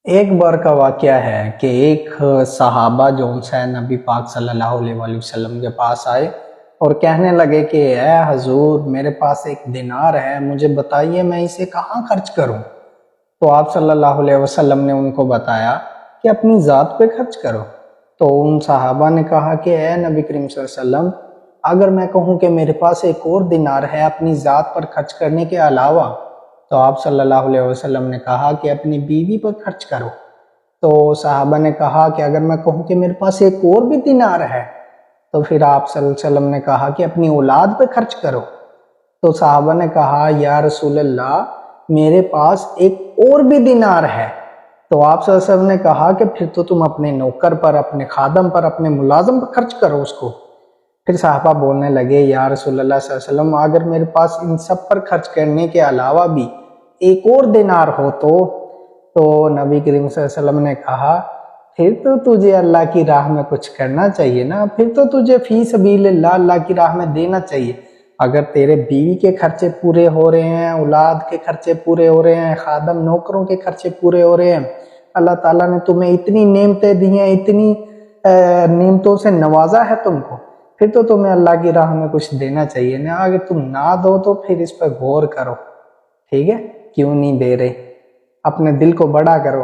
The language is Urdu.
ایک بار کا واقعہ ہے کہ ایک صحابہ جو سے نبی پاک صلی اللہ علیہ وآلہ وسلم کے پاس آئے اور کہنے لگے کہ اے حضور میرے پاس ایک دینار ہے، مجھے بتائیے میں اسے کہاں خرچ کروں۔ تو آپ صلی اللہ علیہ وسلم نے ان کو بتایا کہ اپنی ذات پہ خرچ کرو۔ تو ان صحابہ نے کہا کہ اے نبی کریم صلی اللہ علیہ وسلم، اگر میں کہوں کہ میرے پاس ایک اور دینار ہے اپنی ذات پر خرچ کرنے کے علاوہ، تو آپ صلی اللہ علیہ وسلم نے کہا کہ اپنی بیوی پر خرچ کرو۔ تو صحابہ نے کہا کہ اگر میں کہوں کہ میرے پاس ایک اور بھی دینار ہے، تو پھر آپ صلی اللہ علیہ وسلم نے کہا کہ اپنی اولاد پہ خرچ کرو۔ تو صحابہ نے کہا یا رسول اللہ میرے پاس ایک اور بھی دینار ہے۔ تو آپ صلی اللہ علیہ وسلم نے کہا کہ پھر تو تم اپنے نوکر پر، اپنے خادم پر، اپنے ملازم پر خرچ کرو اس کو۔ پھر صحابہ بولنے لگے یا رسول اللہ صلی اللہ علیہ وسلم اگر میرے پاس ان سب پر خرچ کرنے کے علاوہ بھی ایک اور دینار ہو تو نبی کریم صلی اللہ علیہ وسلم نے کہا پھر تو تجھے اللہ کی راہ میں کچھ کرنا چاہیے نا، پھر تو تجھے فی سبیل اللہ کی راہ میں دینا چاہیے۔ اگر تیرے بیوی کے خرچے پورے ہو رہے ہیں، اولاد کے خرچے پورے ہو رہے ہیں، خادم نوکروں کے خرچے پورے ہو رہے ہیں، اللہ تعالیٰ نے تمہیں اتنی نعمتیں دی ہیں، اتنی نعمتوں سے نوازا ہے تم کو، پھر تو تمہیں اللہ کی راہ میں کچھ دینا چاہیے نا۔ اگر تم نہ دو تو پھر اس پر غور کرو، ٹھیک ہے، کیوں نہیں دے رہے، اپنے دل کو بڑا کرو۔